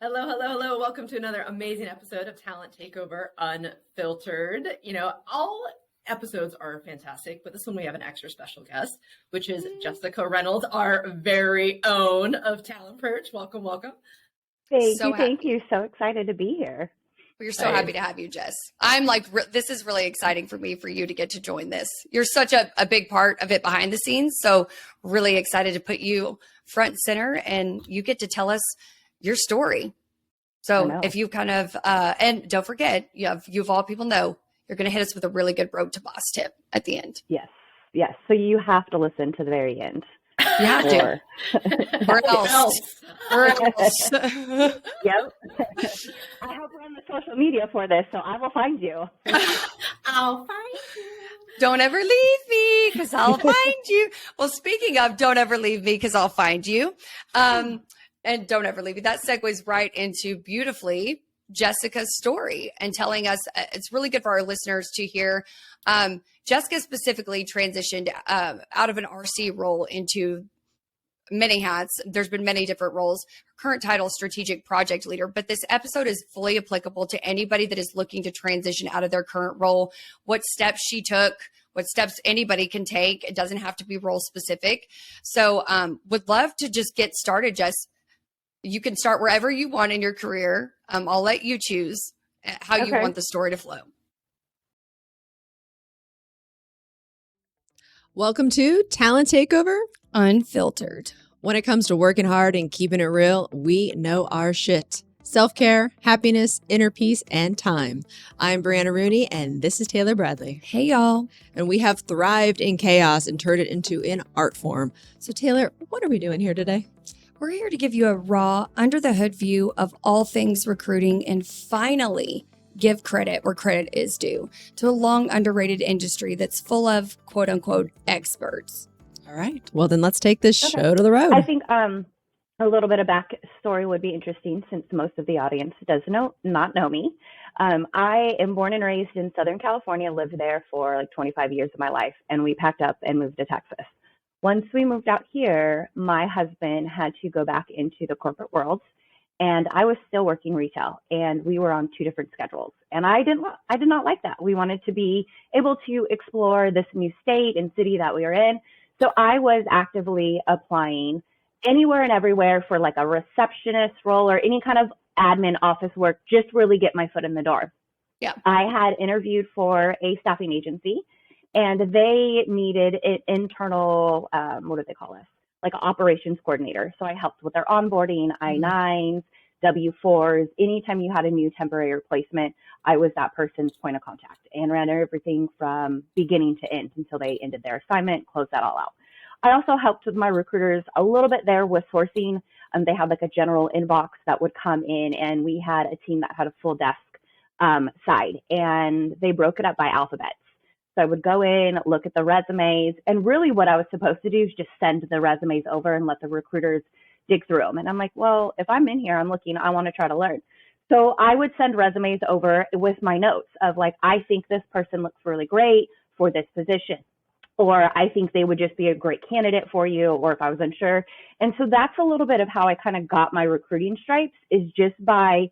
Hello, hello, hello. Welcome to another amazing episode of Talent Takeover Unfiltered. All episodes are fantastic, but this one we have an extra special guest, which is Jessica Reynolds, our very own of Talent Perch. Welcome, welcome. Thank you. So excited to be here. We're so happy to have you, Jess. I'm this is really exciting for me, for you to get to join this. You're such a big part of it behind the scenes. So really excited to put you front and center, and you get to tell us your story. So if you kind of, and don't forget, you of all people know, you're going to hit us with a really good road to boss tip at the end. Yes. So you have to listen to the very end. You have to. Or else. Yep. I hope we're on the social media for this, so I will find you. I'll find you. Don't ever leave me because I'll find you. Well, speaking of don't ever leave me because I'll find you. And don't ever leave me. That segues right into beautifully Jessica's story and telling us, it's really good for our listeners to hear. Jessica specifically transitioned out of an RC role into many hats. There's been many different roles. Her current title, strategic project leader, but this episode is fully applicable to anybody that is looking to transition out of their current role, what steps she took, what steps anybody can take. It doesn't have to be role specific. So would love to just get started, Jess. You can start wherever you want in your career. I'll let you choose how you want the story to flow. Welcome to Talent Takeover Unfiltered. When it comes to working hard and keeping it real, we know our shit. Self-care, happiness, inner peace, and time. I'm Brianna Rooney, and this is Taylor Bradley. Hey, y'all. And we have thrived in chaos and turned it into an art form. So, Taylor, what are we doing here today? We're here to give you a raw, under-the-hood view of all things recruiting and finally give credit where credit is due to a long underrated industry that's full of quote-unquote experts. All right. Well, then let's take this show to the road. I think a little bit of backstory would be interesting since most of the audience does not know me. I am born and raised in Southern California, lived there for like 25 years of my life, and we packed up and moved to Texas. Once we moved out here, my husband had to go back into the corporate world, and I was still working retail, and we were on two different schedules. And I did not like that. We wanted to be able to explore this new state and city that we were in. So I was actively applying anywhere and everywhere for like a receptionist role or any kind of admin office work, just really get my foot in the door. Yeah. I had interviewed for a staffing agency, and they needed an internal, what do they call us? Like an operations coordinator. So I helped with their onboarding, I-9s, W-4s. Anytime you had a new temporary replacement, I was that person's point of contact and ran everything from beginning to end until they ended their assignment, closed that all out. I also helped with my recruiters a little bit there with sourcing. They had like a general inbox that would come in, and we had a team that had a full desk side, and they broke it up by alphabet. So I would go in, look at the resumes, and really what I was supposed to do is just send the resumes over and let the recruiters dig through them. And I'm like, well, if I'm in here, I'm looking, I want to try to learn. So I would send resumes over with my notes of like, I think this person looks really great for this position, or I think they would just be a great candidate for you, or if I was unsure. And so that's a little bit of how I kind of got my recruiting stripes, is just by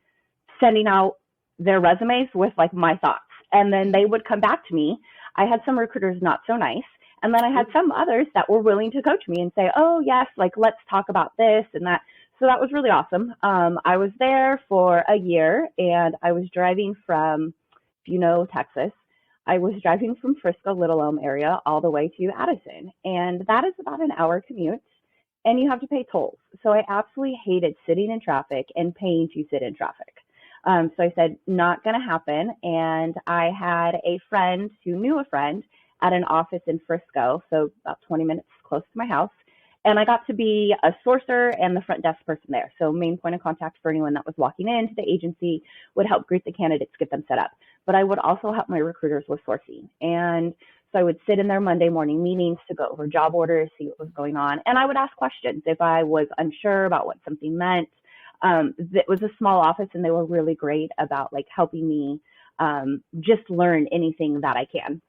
sending out their resumes with like my thoughts. And then they would come back to me. I had some recruiters not so nice. And then I had some others that were willing to coach me and say, oh, yes, like, let's talk about this and that. So that was really awesome. I was there for a year, and I was driving from, if you know, Texas. I was driving from Frisco, Little Elm area all the way to Addison. And that is about an hour commute, and you have to pay tolls. So I absolutely hated sitting in traffic and paying to sit in traffic. So I said, not going to happen. And I had a friend who knew a friend at an office in Frisco, so about 20 minutes close to my house. And I got to be a sourcer and the front desk person there. So main point of contact for anyone that was walking into the agency, would help greet the candidates, get them set up. But I would also help my recruiters with sourcing. And so I would sit in their Monday morning meetings to go over job orders, see what was going on. And I would ask questions if I was unsure about what something meant. It was a small office, and they were really great about like helping me just learn anything that I can.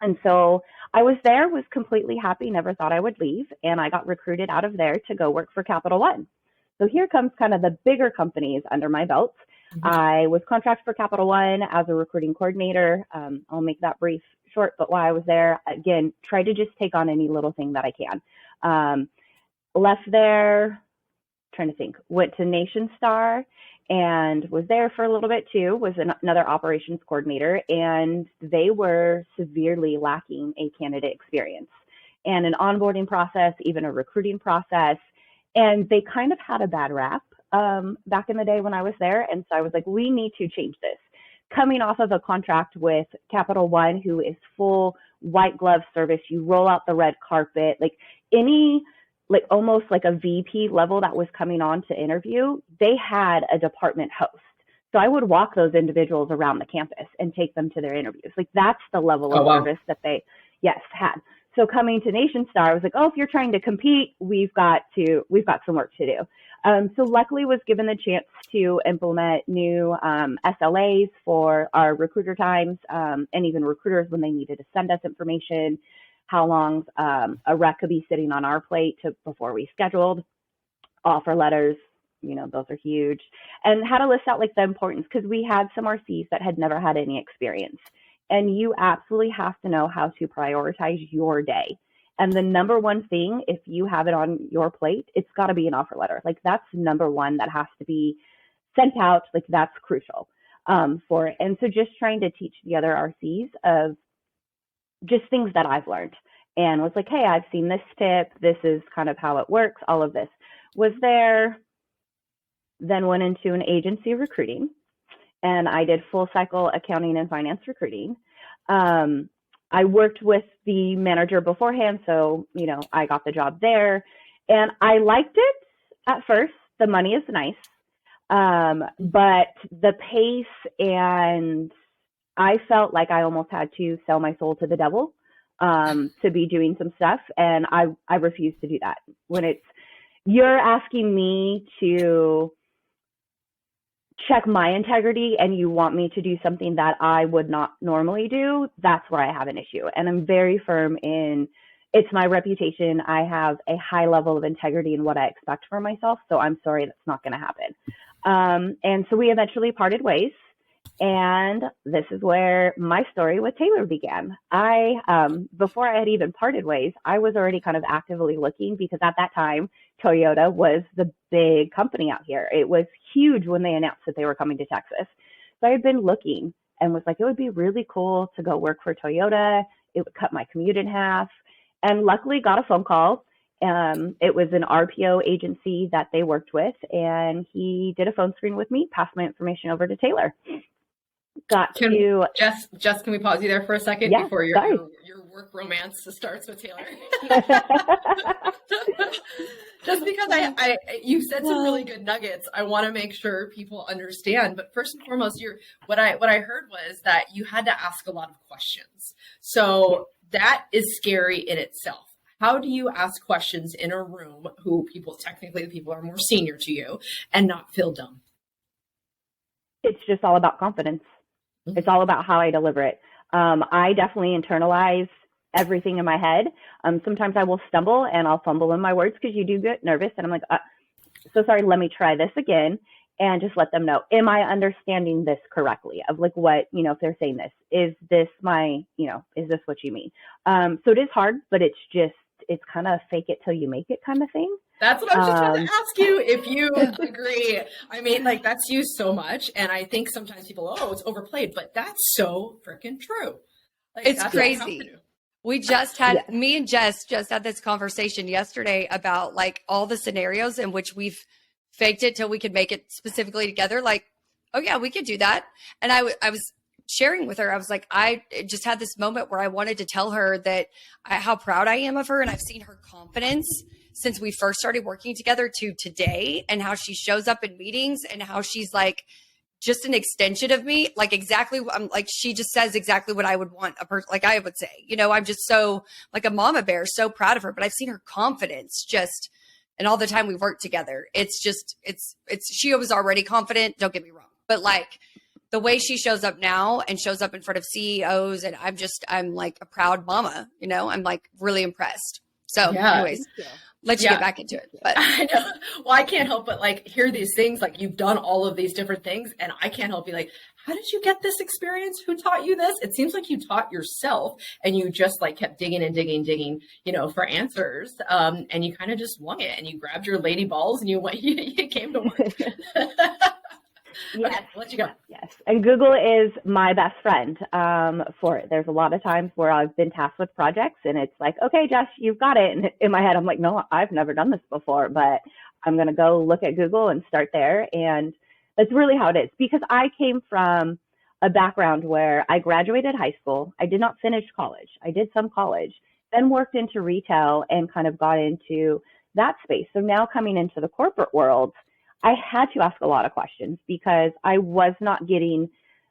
And so I was there, was completely happy, never thought I would leave. And I got recruited out of there to go work for Capital One. So here comes kind of the bigger companies under my belt. I was contracted for Capital One as a recruiting coordinator. I'll make that brief short, but while I was there, again, tried to just take on any little thing that I can. Left there, trying to think, went to Nation Star and was there for a little bit too, was another operations coordinator, and they were severely lacking a candidate experience and an onboarding process, even a recruiting process. And they kind of had a bad rap back in the day when I was there. And so I was like, we need to change this. Coming off of a contract with Capital One, who is full white glove service, you roll out the red carpet, like any, like almost like a VP level that was coming on to interview, they had a department host. So I would walk those individuals around the campus and take them to their interviews. Like that's the level of service that they, had. So coming to Nation Star, I was like, oh, if you're trying to compete, we've got some work to do. So luckily was given the chance to implement new SLAs for our recruiter times, and even recruiters when they needed to send us information, how long a rec could be sitting on our plate before we scheduled, offer letters, those are huge, and how to list out like the importance, because we had some RCs that had never had any experience. And you absolutely have to know how to prioritize your day. And the number one thing, if you have it on your plate, it's got to be an offer letter. Like that's number one that has to be sent out. Like that's crucial for it. And so just trying to teach the other RCs of just things that I've learned and was like, hey, I've seen this tip. This is kind of how it works. All of this was there. Then went into an agency recruiting. And I did full cycle accounting and finance recruiting. I worked with the manager beforehand, so, I got the job there. And I liked it at first. The money is nice. But the pace, and I felt like I almost had to sell my soul to the devil to be doing some stuff. And I refuse to do that. When you're asking me to check my integrity and you want me to do something that I would not normally do, that's where I have an issue. And I'm very firm in, it's my reputation. I have a high level of integrity in what I expect for myself. So I'm sorry, that's not going to happen. And so we eventually parted ways. And this is where my story with Taylor began. Before I had even parted ways, I was already kind of actively looking, because at that time, Toyota was the big company out here. It was huge when they announced that they were coming to Texas. So I had been looking and was like, it would be really cool to go work for Toyota. It would cut my commute in half. And luckily got a phone call. It was an RPO agency that they worked with, and he did a phone screen with me, passed my information over to Taylor. Jess, can we pause you there for a second before your work romance starts with Taylor? Just because you said some really good nuggets, I want to make sure people understand. But first and foremost, what I heard was that you had to ask a lot of questions. So that is scary in itself. How do you ask questions in a room technically the people are more senior to you, and not feel dumb? It's just all about confidence. Mm-hmm. It's all about how I deliver it. I definitely internalize everything in my head. Sometimes I will stumble and I'll fumble in my words because you do get nervous. And I'm like, so sorry, let me try this again. And just let them know, am I understanding this correctly? Of like what, if they're saying this, is this what you mean? So it is hard, but it's kind of fake it till you make it kind of thing. That's what I was just about to ask you, if you agree. I mean, like, that's used so much. And I think sometimes people, it's overplayed, but that's so freaking true. Like, it's crazy. We just had, me and Jess just had this conversation yesterday about like all the scenarios in which we've faked it till we could make it specifically together. Like, oh yeah, we could do that. And I was sharing with her, I was like, I just had this moment where I wanted to tell her that how proud I am of her. And I've seen her confidence since we first started working together to today, and how she shows up in meetings and how she's like just an extension of me. Like exactly, I'm like, she just says exactly what I would want a person, like I would say, I'm just so like a mama bear, so proud of her, but I've seen her confidence just, and all the time we've worked together, it's she was already confident. Don't get me wrong, but like the way she shows up now and shows up in front of CEOs, and I'm like a proud mama, I'm like really impressed. So anyways, let you get back into it. But I know. Well, I can't help but like hear these things, like you've done all of these different things, and I can't help be like, how did you get this experience? Who taught you this? It seems like you taught yourself, and you just like kept digging and digging, for answers. And you kind of just wung it, and you grabbed your lady balls and you went, you came to work. Yes. Okay, I'll let you go. Yes. And Google is my best friend for it. There's a lot of times where I've been tasked with projects and it's like, okay, Jess, you've got it. And in my head, I'm like, no, I've never done this before, but I'm going to go look at Google and start there. And that's really how it is, because I came from a background where I graduated high school. I did not finish college. I did some college, then worked into retail and kind of got into that space. So now coming into the corporate world, I had to ask a lot of questions because I was not getting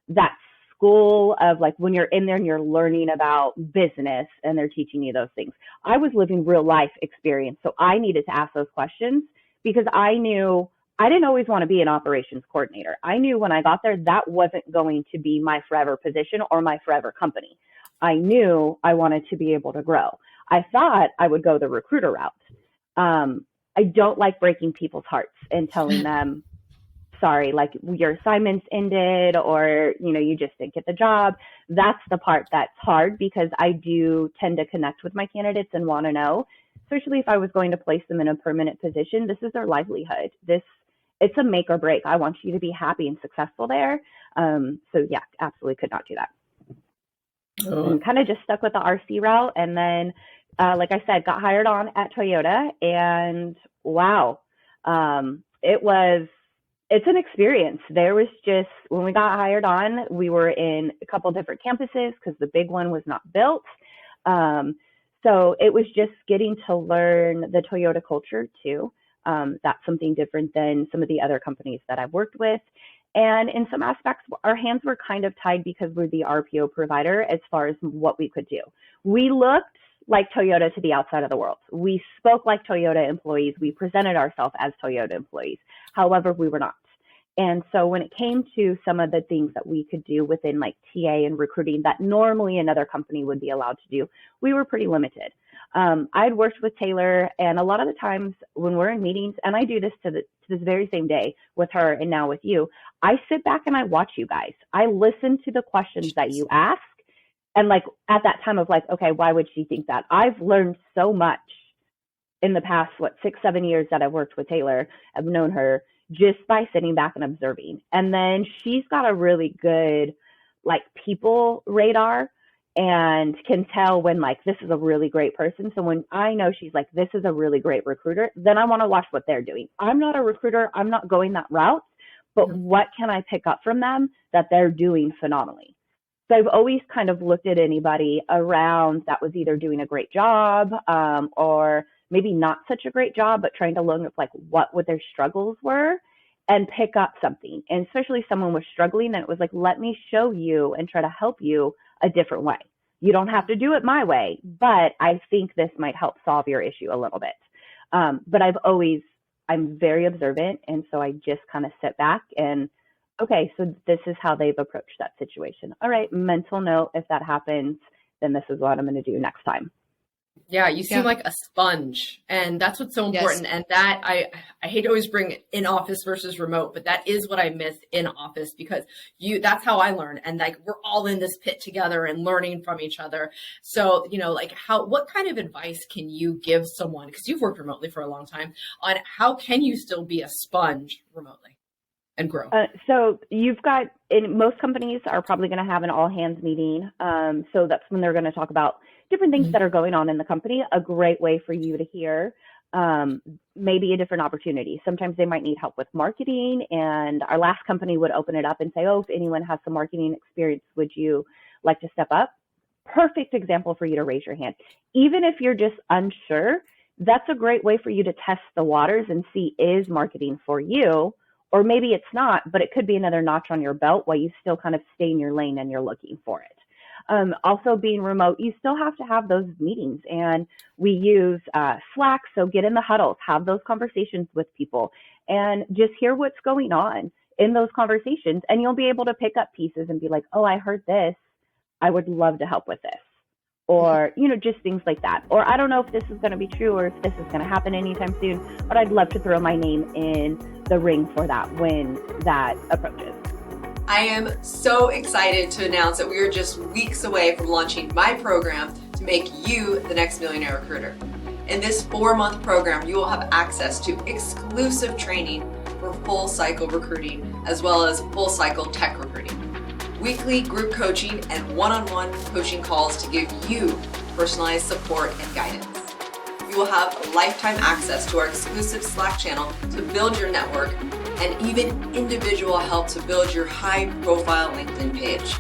that school of like when you're in there and you're learning about business and they're teaching you those things. I was living real life experience. So I needed to ask those questions because I knew I didn't always want to be an operations coordinator. I knew when I got there, that wasn't going to be my forever position or my forever company. I knew I wanted to be able to grow. I thought I would go the recruiter route. I don't like breaking people's hearts and telling them, sorry, like your assignment's ended or, you just didn't get the job. That's the part that's hard because I do tend to connect with my candidates and want to know, especially if I was going to place them in a permanent position. This is their livelihood. It's a make or break. I want you to be happy and successful there. So yeah, absolutely could not do that. And kind of just stuck with the RC route. And then like I said, got hired on at Toyota, and wow, it's an experience. There was just, when we got hired on, we were in a couple different campuses because the big one was not built. So it was just getting to learn the Toyota culture too. That's something different than some of the other companies that I've worked with. And in some aspects, our hands were kind of tied because we're the RPO provider as far as what we could do. We looked like Toyota to the outside of the world. We spoke like Toyota employees. We presented ourselves as Toyota employees. However, we were not. And so when it came to some of the things that we could do within like TA and recruiting that normally another company would be allowed to do, we were pretty limited. I'd worked with Taylor, and a lot of the times when we're in meetings, and I do this to this very same day with her and now with you, I sit back and I watch you guys. I listen to the questions that you ask. And like at that time of like, okay, why would she think that? I've learned so much in the past, 6-7 years that I've worked with Taylor. I've known her just by sitting back and observing. And then she's got a really good like people radar and can tell when like this is a really great person. So when I know she's like, this is a really great recruiter, then I want to watch what they're doing. I'm not a recruiter. I'm not going that route, but what can I pick up from them that they're doing phenomenally? So I've always kind of looked at anybody around that was either doing a great job or maybe not such a great job, but trying to learn like what their struggles were and pick up something. And especially someone was struggling, and it was like, let me show you and try to help you a different way. You don't have to do it my way, but I think this might help solve your issue a little bit. But I'm very observant. And so I just kind of sit back and, okay, so this is how they've approached that situation. All right, mental note, if that happens, then this is what I'm going to do next time. Yeah, you seem like a sponge, and that's what's so important. Yes. And that I hate to always bring in office versus remote, but that is what I miss in office, because that's how I learn. And like, we're all in this pit together and learning from each other. So, like what kind of advice can you give someone, because you've worked remotely for a long time, on how can you still be a sponge remotely and grow? So you've got, in most companies are probably going to have an all hands meeting. So that's when they're going to talk about different things that are going on in the company. A great way for you to hear maybe a different opportunity. Sometimes they might need help with marketing, and our last company would open it up and say, oh, if anyone has some marketing experience, would you like to step up? Perfect example for you to raise your hand. Even if you're just unsure, that's a great way for you to test the waters and see, is marketing for you? Or maybe it's not, but it could be another notch on your belt while you still kind of stay in your lane and you're looking for it. Also being remote, you still have to have those meetings, and we use Slack. So get in the huddles, have those conversations with people, and just hear what's going on in those conversations. And you'll be able to pick up pieces and be like, oh, I heard this. I would love to help with this. or, just things like that. Or I don't know if this is going to be true or if this is going to happen anytime soon, but I'd love to throw my name in the ring for that when that approaches. I am so excited to announce that we are just weeks away from launching my program to make you the next millionaire recruiter. In this 4-month program, you will have access to exclusive training for full cycle recruiting, as well as full cycle tech recruiting. Weekly group coaching and one-on-one coaching calls to give you personalized support and guidance. You will have lifetime access to our exclusive Slack channel to build your network, and even individual help to build your high-profile LinkedIn page.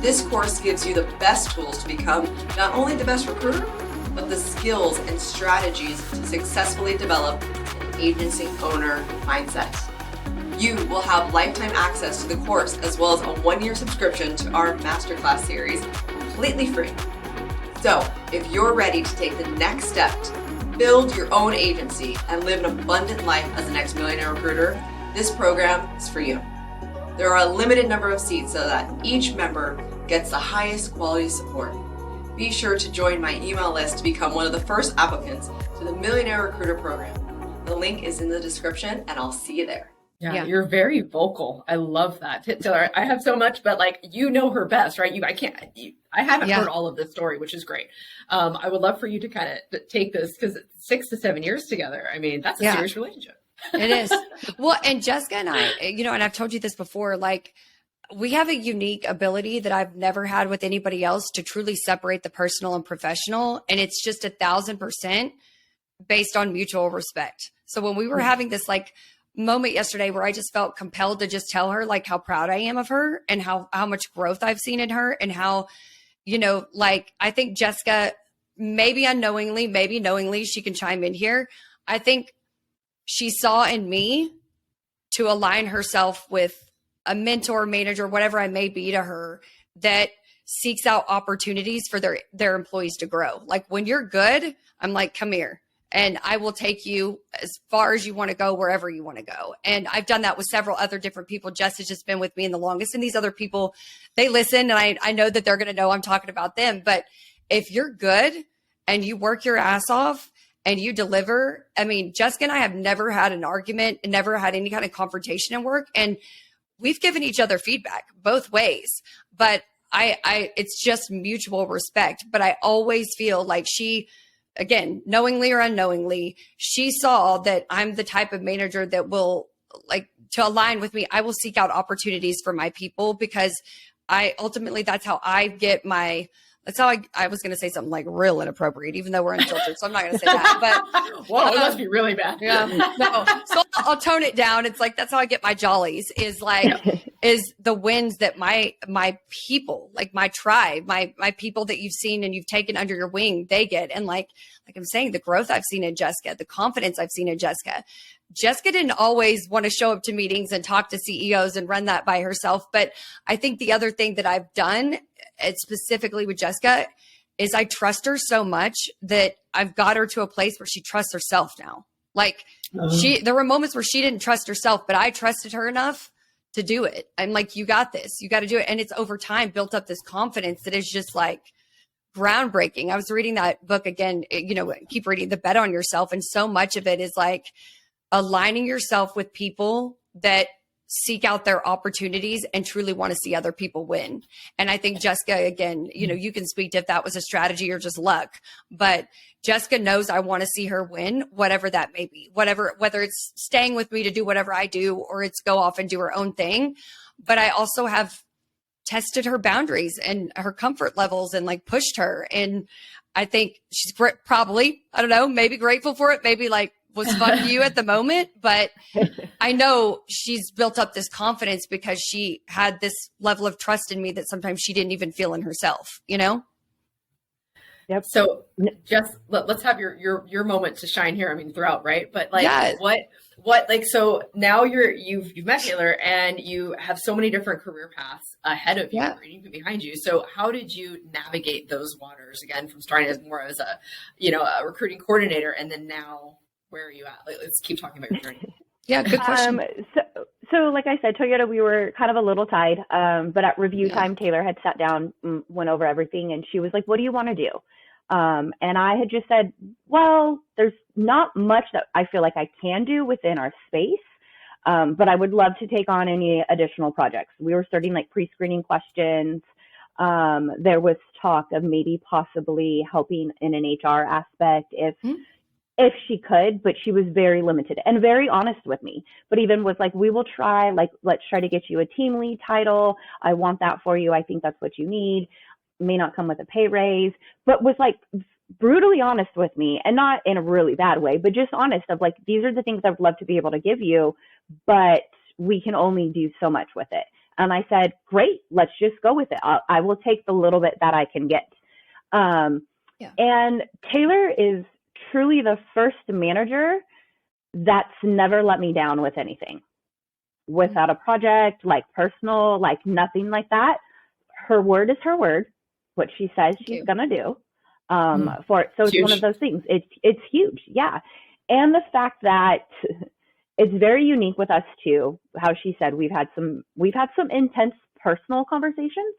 This course gives you the best tools to become not only the best recruiter, but the skills and strategies to successfully develop an agency owner mindset. You will have lifetime access to the course, as well as a 1-year subscription to our masterclass series, completely free. So, if you're ready to take the next step to build your own agency and live an abundant life as the next millionaire recruiter, this program is for you. There are a limited number of seats so that each member gets the highest quality support. Be sure to join my email list to become one of the first applicants to the Millionaire Recruiter program. The link is in the description, and I'll see you there. Yeah, you're very vocal. I love that. Taylor, I have so much, but her best, right? I haven't heard all of this story, which is great. I would love for you to kind of take this, because 6 to 7 years together, I mean, that's a serious relationship. It is. Well, and Jessica and I, and I've told you this before, we have a unique ability that I've never had with anybody else to truly separate the personal and professional. And it's just 1,000% based on mutual respect. So when we were having this moment yesterday where I just felt compelled to just tell her how proud I am of her and how much growth I've seen in her, and how, I think Jessica, maybe unknowingly, maybe knowingly, she can chime in here. I think she saw in me to align herself with a mentor, manager, whatever I may be to her, that seeks out opportunities for their employees to grow. When you're good, I'm come here, and I will take you as far as you want to go, wherever you want to go. And I've done that with several other different people. Jess has just been with me in the longest. And these other people, they listen, and I know that they're going to know I'm talking about them. But if you're good and you work your ass off and you deliver, I mean, Jessica and I have never had an argument and never had any kind of confrontation in work. And we've given each other feedback both ways, but it's just mutual respect. But I always feel like she, again, knowingly or unknowingly, she saw that I'm the type of manager that will, to align with me, I will seek out opportunities for my people, because that's how I get I was going to say something real inappropriate, even though we're unfiltered. So I'm not going to say that, but whoa, it must be really bad. Yeah, no. So I'll tone it down. It's that's how I get my jollies, is the wins that my people, my tribe, my people that you've seen and you've taken under your wing, they get. And like I'm saying, the growth I've seen in Jessica, the confidence I've seen in Jessica. Jessica didn't always want to show up to meetings and talk to CEOs and run that by herself. But I think the other thing that I've done, specifically with Jessica, is I trust her so much that I've got her to a place where she trusts herself now. There were moments where she didn't trust herself, but I trusted her enough to do it. I'm you got this, you got to do it. And it's over time built up this confidence that is just groundbreaking. I was reading that book again, keep reading The Bet on Yourself. And so much of it is aligning yourself with people that seek out their opportunities and truly want to see other people win. And I think Jessica, again, you can speak to if that was a strategy or just luck, but Jessica knows I want to see her win, whatever that may be, whether it's staying with me to do whatever I do, or it's go off and do her own thing. But I also have tested her boundaries and her comfort levels and pushed her. And I think she's probably, I don't know, maybe grateful for it. Maybe was fun to you at the moment, but I know she's built up this confidence because she had this level of trust in me that sometimes she didn't even feel in herself, Yep. So Jess, let's have your moment to shine here. I mean, throughout, right? But so now you've met Taylor and you have so many different career paths ahead of you, or even behind you. So how did you navigate those waters, again, from starting as a recruiting coordinator, and then now, where are you at? Let's keep talking about your journey. Yeah, good question. So like I said, Toyota, we were kind of a little tied. But at review time, Taylor had sat down, went over everything, and she was like, what do you want to do? And I had just said, well, there's not much that I feel like I can do within our space. But I would love to take on any additional projects. We were starting like pre-screening questions. There was talk of maybe possibly helping in an HR aspect if she could, but she was very limited and very honest with me. But even was like, we will try, like, let's try to get you a team lead title. I want that for you. I think that's what you need. May not come with a pay raise, but was like brutally honest with me, and not in a really bad way, but just honest of like, these are the things I would love to be able to give you, but we can only do so much with it. And I said, great, let's just go with it. I will take the little bit that I can get. And Taylor is truly the first manager that's never let me down with anything, without a project, like personal, like nothing like that. Her word is her word. What she says she's going to do. For it. So it's one of those things. It's huge. Yeah. And the fact that it's very unique with us too, how she said we've had some intense personal conversations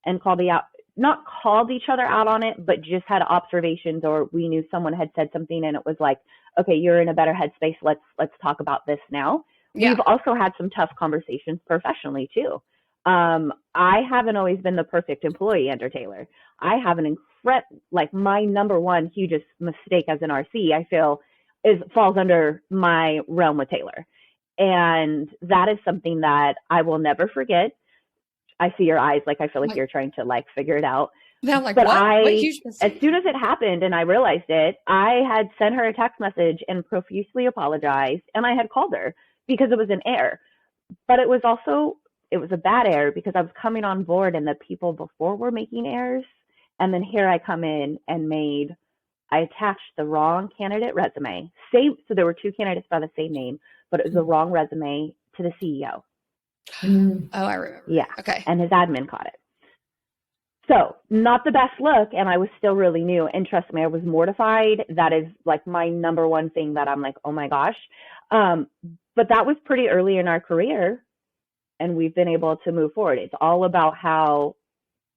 and not called each other out on it, but just had observations, or we knew someone had said something and it was like, okay, you're in a better headspace. Let's talk about this now. Yeah. We've also had some tough conversations professionally too. I haven't always been the perfect employee under Taylor. I have my number one hugest mistake as an RC, I feel, falls under my realm with Taylor. And that is something that I will never forget. I see your eyes, like I feel like you're trying to like figure it out. No, like but what huge mistake? As soon as it happened and I realized it, I had sent her a text message and profusely apologized, and I had called her because it was an error. But it was a bad error because I was coming on board and the people before were making errors. And then here I come in and I attached the wrong candidate resume. So there were two candidates by the same name, but it was the wrong resume to the CEO. Oh, I remember. Yeah. Okay. And his admin caught it. So not the best look. And I was still really new. And trust me, I was mortified. That is like my number one thing that I'm like, oh my gosh. But that was pretty early in our career. And we've been able to move forward. It's all about how,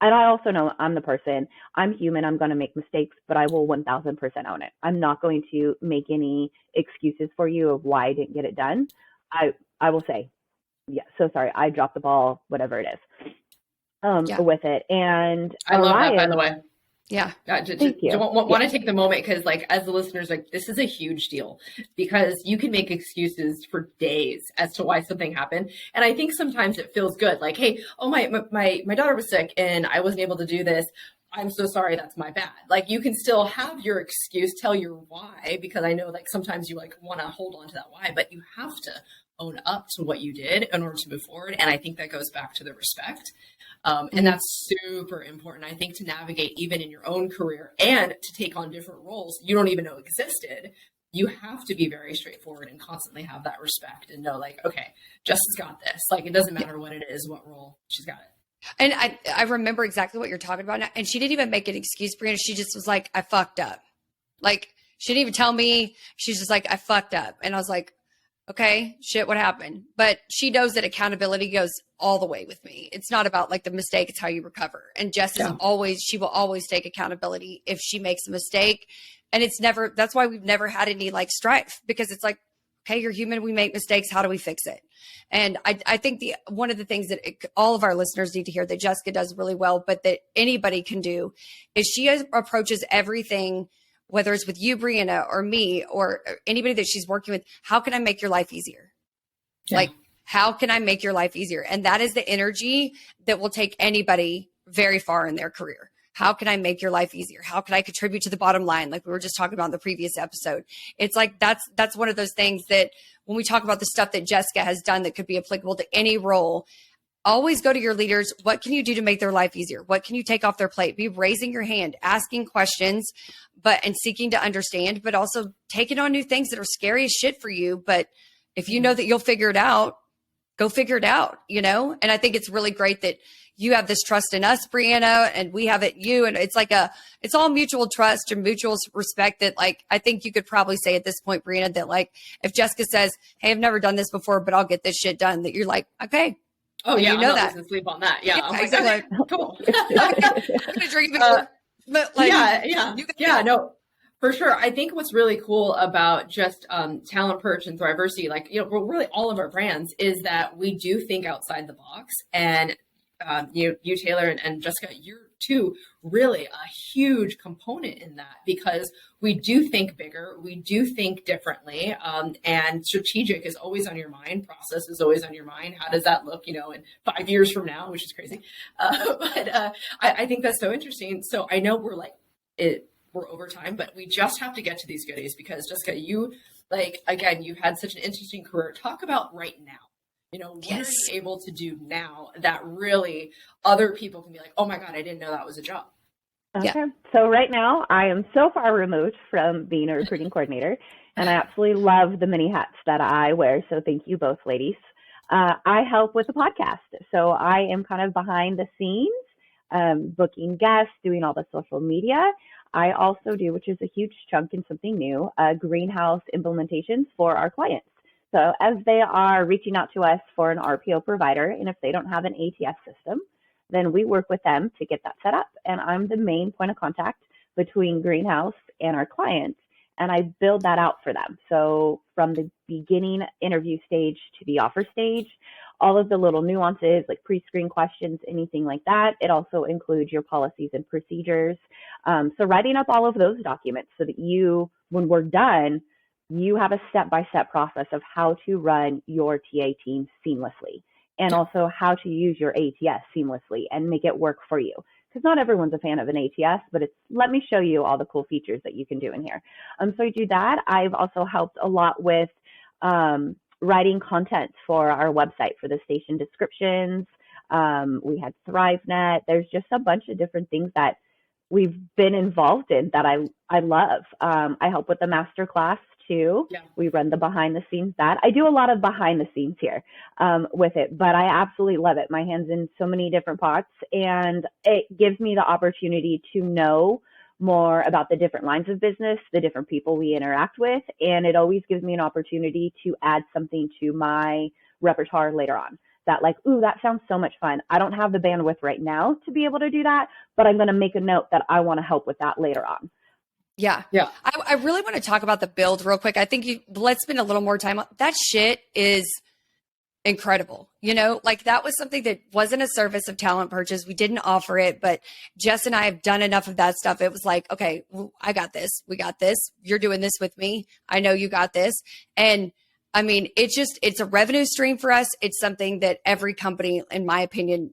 and I also know I'm the person, I'm human, I'm going to make mistakes, but I will 1000% own it. I'm not going to make any excuses for you of why I didn't get it done. I will say, yeah, so sorry, I dropped the ball, whatever it is, with it. And I love that, by the way. Yeah. Thank you. Want to take the moment because, like, as the listeners, like, this is a huge deal because you can make excuses for days as to why something happened. And I think sometimes it feels good. Like, hey, oh, my daughter was sick and I wasn't able to do this. I'm so sorry. That's my bad. Like, you can still have your excuse, tell your why, because I know, like, sometimes you like want to hold on to that why, but you have to own up to what you did in order to move forward. And I think that goes back to the respect. And that's super important, I think, to navigate even in your own career and to take on different roles you don't even know existed. You have to be very straightforward and constantly have that respect and know, like, okay, Jessica's got this. Like, it doesn't matter what it is, what role, she's got it. And I remember exactly what you're talking about now. And she didn't even make an excuse, Brianna. She just was like, I fucked up. Like, she didn't even tell me. She's just like, I fucked up. And I was like, okay, shit, what happened? But she knows that accountability goes all the way with me. It's not about like the mistake, it's how you recover. And Jess she will always take accountability if she makes a mistake. And that's why we've never had any like strife, because it's like, okay, you're human, we make mistakes, how do we fix it? And I think one of the things that all of our listeners need to hear that Jessica does really well, but that anybody can do, is she approaches everything, whether it's with you, Brianna, or me, or anybody that she's working with. How can I make your life easier? Yeah. Like, how can I make your life easier? And that is the energy that will take anybody very far in their career. How can I make your life easier? How can I contribute to the bottom line? Like we were just talking about in the previous episode. It's like, that's one of those things that when we talk about the stuff that Jessica has done that could be applicable to any role, always go to your leaders. What can you do to make their life easier? What can you take off their plate? Be raising your hand, asking questions, and seeking to understand, but also taking on new things that are scary as shit for you. But if you know that you'll figure it out, go figure it out, you know? And I think it's really great that you have this trust in us, Brianna, and we have it in you. And it's like it's all mutual trust and mutual respect that, like, I think you could probably say at this point, Brianna, that like, if Jessica says, hey, I've never done this before, but I'll get this shit done, that you're like, okay. Oh yeah, you know I'm not that. losing sleep on that. Yeah, I'm like, exactly. okay, cool. I'm gonna drink before, but like, yeah, no, for sure. I think what's really cool about just Talent Perch and Thriversity, like, you know, really all of our brands, is that we do think outside the box. And you Taylor and Jessica, you're too really a huge component in that, because we do think bigger, we do think differently, and strategic is always on your mind. Process is always on your mind. How does that look, you know, in 5 years from now, which is crazy. But I think that's so interesting. So I know we're over time, but we just have to get to these goodies, because Jessica, you, like, again, you've had such an interesting career. Talk about right now. You know, what are you able to do now that really other people can be like, oh my God, I didn't know that was a job? Okay. Yeah. So right now I am so far removed from being a recruiting coordinator, and I absolutely love the many hats that I wear. So thank you both, ladies. I help with the podcast. So I am kind of behind the scenes, booking guests, doing all the social media. I also do, which is a huge chunk and something new, greenhouse implementations for our clients. So as they are reaching out to us for an RPO provider, and if they don't have an ATS system, then we work with them to get that set up. And I'm the main point of contact between Greenhouse and our clients, and I build that out for them. So from the beginning interview stage to the offer stage, all of the little nuances like pre-screen questions, anything like that. It also includes your policies and procedures. So writing up all of those documents so that you, when we're done, you have a step-by-step process of how to run your TA team seamlessly, and also how to use your ATS seamlessly and make it work for you. Because not everyone's a fan of an ATS, but it's, let me show you all the cool features that you can do in here. So I do that. I've also helped a lot with writing content for our website, for the station descriptions. We had ThriveNet. There's just a bunch of different things that we've been involved in that I love. I help with the master class too. Yeah. We run the behind the scenes that. I do a lot of behind the scenes here with it, but I absolutely love it. My hand's in so many different pots, and it gives me the opportunity to know more about the different lines of business, the different people we interact with, and it always gives me an opportunity to add something to my repertoire later on. That like, ooh, that sounds so much fun. I don't have the bandwidth right now to be able to do that, but I'm going to make a note that I want to help with that later on. Yeah. I really want to talk about the build real quick. I think let's spend a little more time on that. Shit is incredible. You know, like that was something that wasn't a service of Talent Purchase. We didn't offer it, but Jess and I have done enough of that stuff. It was like, okay, I got this. We got this. You're doing this with me. I know you got this. And I mean, it's a revenue stream for us. It's something that every company, in my opinion,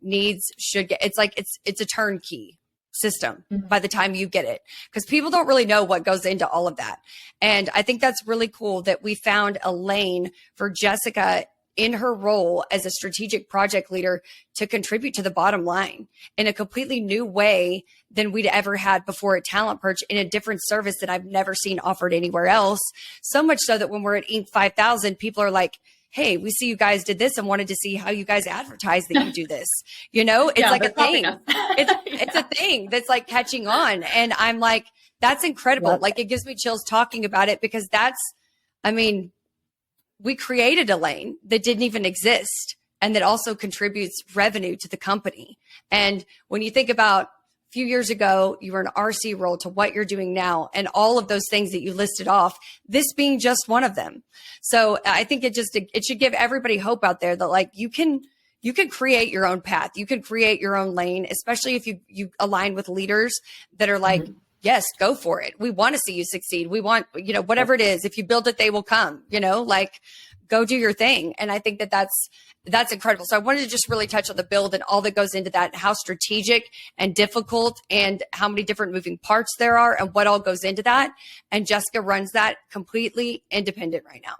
should get. It's like, it's a turnkey system by the time you get it, because people don't really know what goes into all of that. And I think that's really cool that we found a lane for Jessica in her role as a strategic project leader to contribute to the bottom line in a completely new way than we'd ever had before at Talent Perch, in a different service that I've never seen offered anywhere else. So much so that when we're at Inc. 5000, people are like, hey, we see you guys did this and wanted to see how you guys advertise that you do this. You know, it's like a thing. It's a thing that's like catching on. And I'm like, that's incredible. Yep. Like it gives me chills talking about it, because we created a lane that didn't even exist and that also contributes revenue to the company. And when you think about a few years ago, you were an RC role to what you're doing now, and all of those things that you listed off, this being just one of them. So I think it should give everybody hope out there that like you can create your own path. You can create your own lane, especially if you align with leaders that are like, yes, go for it. We want to see you succeed. We want, whatever it is, if you build it, they will come, like go do your thing. And I think that that's incredible. So I wanted to just really touch on the build and all that goes into that, how strategic and difficult and how many different moving parts there are and what all goes into that. And Jessica runs that completely independent right now.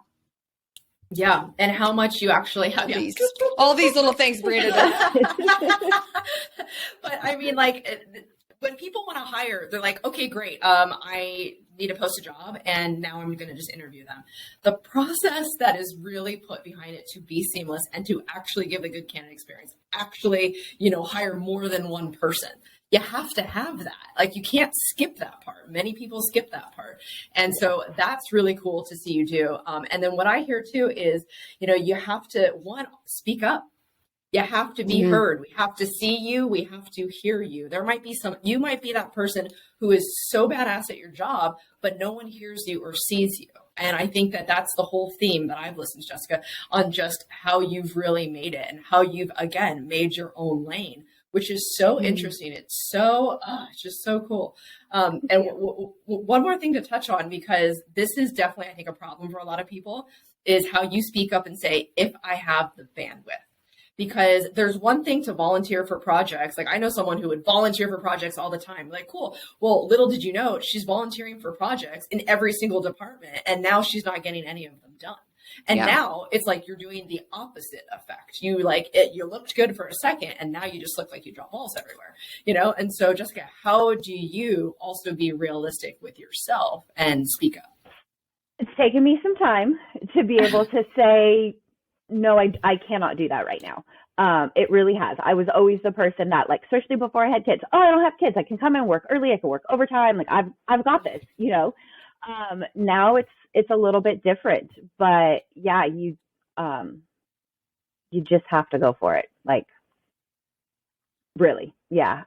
Yeah. And how much you actually have all these little things, Brianna does. But I mean, like, when people want to hire, they're like, okay, great. I need to post a job and now I'm going to just interview them. The process that is really put behind it to be seamless and to actually give a good candidate experience, actually, hire more than one person. You have to have that. Like, you can't skip that part. Many people skip that part. And so that's really cool to see you do. And then what I hear too is, you have to, one, speak up. You have to be heard. We have to see you. We have to hear you. There might be you might be that person who is so badass at your job, but no one hears you or sees you. And I think that that's the whole theme that I've listened to, Jessica, on just how you've really made it and how you've, again, made your own lane, which is so interesting. It's so, it's just so cool. And one more thing to touch on, because this is definitely, I think, a problem for a lot of people, is how you speak up and say, if I have the bandwidth. Because there's one thing to volunteer for projects. Like, I know someone who would volunteer for projects all the time. Like, cool. Well, little did you know, she's volunteering for projects in every single department. And now she's not getting any of them done. And now it's like you're doing the opposite effect. You looked good for a second, and now you just look like you drop balls everywhere, And so, Jessica, how do you also be realistic with yourself and speak up? It's taken me some time to be able to say, no, I cannot do that right now. It really has. I was always the person that, like, especially before I had kids, I don't have kids. I can come and work early. I can work overtime. Like, I've got this, Now it's a little bit different, but yeah, you just have to go for it. Like, really. Yeah.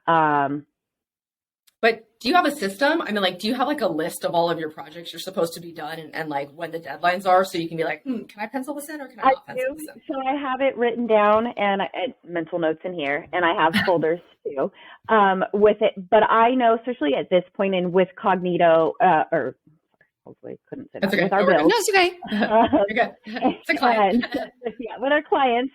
But do you have a system? I mean, like, do you have like a list of all of your projects you're supposed to be done and like when the deadlines are, so you can be like, can I pencil this in or can I not pencil this in? So I have it written down and mental notes in here, and I have folders too with it. But I know, especially at this point in with Cognito, or hopefully couldn't say that, okay. with our bills. No, it's okay. You're good. It's a client. With our clients.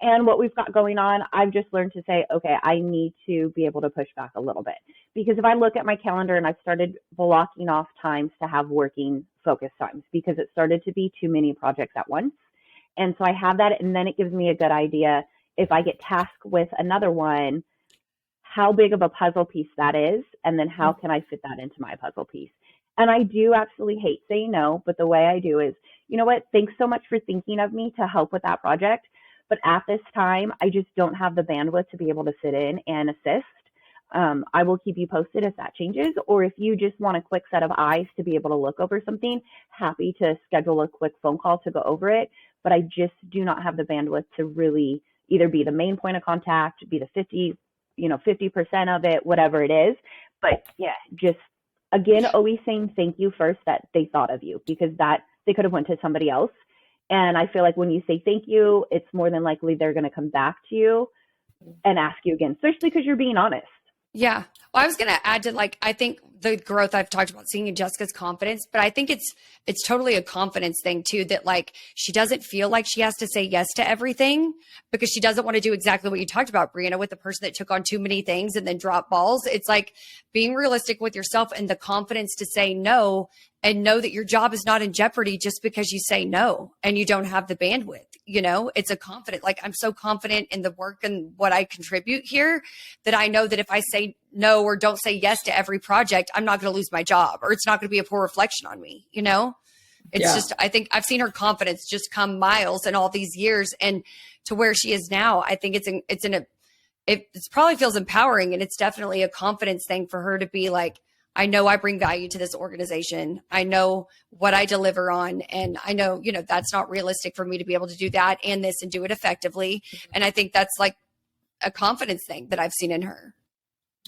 And what we've got going on, I've just learned to say, okay, I need to be able to push back a little bit. Because if I look at my calendar, and I've started blocking off times to have working focus times, because it started to be too many projects at once. And so I have that, and then it gives me a good idea, if I get tasked with another one, how big of a puzzle piece that is, and then how can I fit that into my puzzle piece. And I do absolutely hate saying no, but the way I do is, you know what, thanks so much for thinking of me to help with that project. But at this time, I just don't have the bandwidth to be able to sit in and assist. I will keep you posted if that changes, or if you just want a quick set of eyes to be able to look over something, happy to schedule a quick phone call to go over it. But I just do not have the bandwidth to really either be the main point of contact, be the 50% of it, whatever it is. But yeah, just again, always saying thank you first, that they thought of you, because that they could have went to somebody else. And I feel like when you say thank you, it's more than likely they're going to come back to you and ask you again, especially because you're being honest. Yeah. Well, I was going to add to, like, I think the growth I've talked about seeing in Jessica's confidence, but I think it's totally a confidence thing too, that like she doesn't feel like she has to say yes to everything, because she doesn't want to do exactly what you talked about, Brianna, with the person that took on too many things and then dropped balls. It's like being realistic with yourself and the confidence to say no, and know that your job is not in jeopardy just because you say no and you don't have the bandwidth. It's a confident, like, I'm so confident in the work and what I contribute here that I know that if I say no or don't say yes to every project, I'm not going to lose my job, or it's not going to be a poor reflection on me. It's just, I think I've seen her confidence just come miles in all these years, and to where she is now. I think it probably feels empowering, and it's definitely a confidence thing for her to be like, I know I bring value to this organization. I know what I deliver on. And I know, that's not realistic for me to be able to do that and this and do it effectively. And I think that's like a confidence thing that I've seen in her.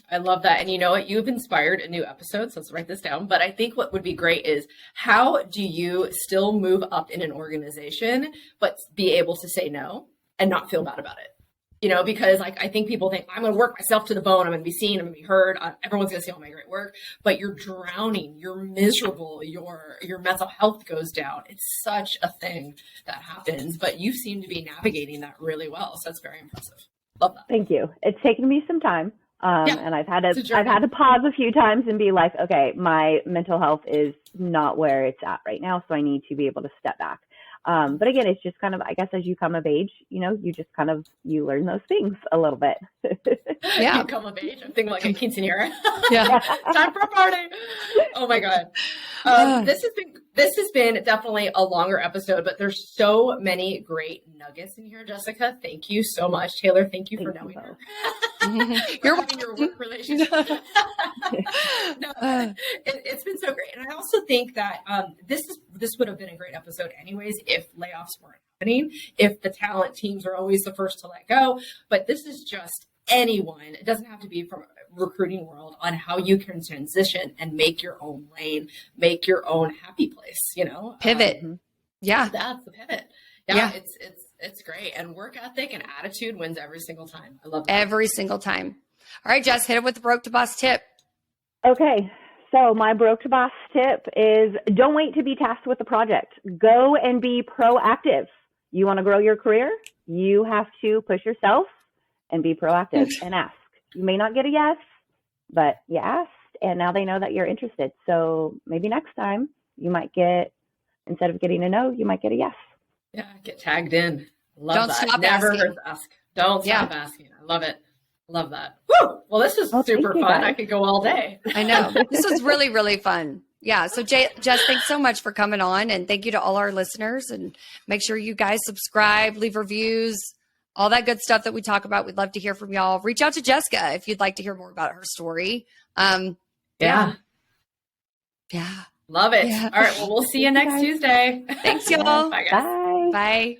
I love that. And you know what? You've inspired a new episode. So let's write this down. But I think what would be great is, how do you still move up in an organization, but be able to say no and not feel bad about it? Because like, I think people think, I'm going to work myself to the bone. I'm going to be seen. I'm going to be heard. Everyone's going to see all my great work, but you're drowning. You're miserable. Your mental health goes down. It's such a thing that happens, but you seem to be navigating that really well. So that's very impressive. Love that. Thank you. It's taken me some time. And I've had to pause a few times and be like, okay, my mental health is not where it's at right now. So I need to be able to step back. But again, it's just kind of, I guess, as you come of age, you just kind of, you learn those things a little bit. Yeah. You come of age. I'm thinking like a quinceanera. Yeah. Time for a party. Oh my God. This has been definitely a longer episode, but there's so many great nuggets in here, Jessica. Thank you so much. Taylor, thank you for knowing her. You're having your work relationship. No, it's been so great. And I also think that this would have been a great episode anyways if layoffs weren't happening, if the talent teams are always the first to let go. But this is just anyone. It doesn't have to be from recruiting world on how you can transition and make your own lane, make your own happy place, Pivot. Yeah. That's the pivot. Yeah. It's great. And work ethic and attitude wins every single time. I love that. Every single time. All right, Jess, hit it with the broke to boss tip. Okay. So my broke to boss tip is don't wait to be tasked with the project. Go and be proactive. You want to grow your career? You have to push yourself and be proactive and ask. You may not get a yes, but you asked, and now they know that you're interested. So maybe next time you might get, instead of getting a no, you might get a yes. Yeah, get tagged in. Love Don't that. stop Never asking. hurts to ask. Don't stop asking. I love it. Love that. Woo! Well, this is super thank you, fun. guys. I could go all day. I know. This was really, really fun. Yeah. So Jess, thanks so much for coming on, and thank you to all our listeners, and make sure you guys subscribe, leave reviews, all that good stuff that we talk about. We'd love to hear from y'all. Reach out to Jessica if you'd like to hear more about her story. Yeah. Yeah. Love it. Yeah. All right. Well, we'll see you next Tuesday. Thanks, y'all. Bye, guys. Bye. Bye.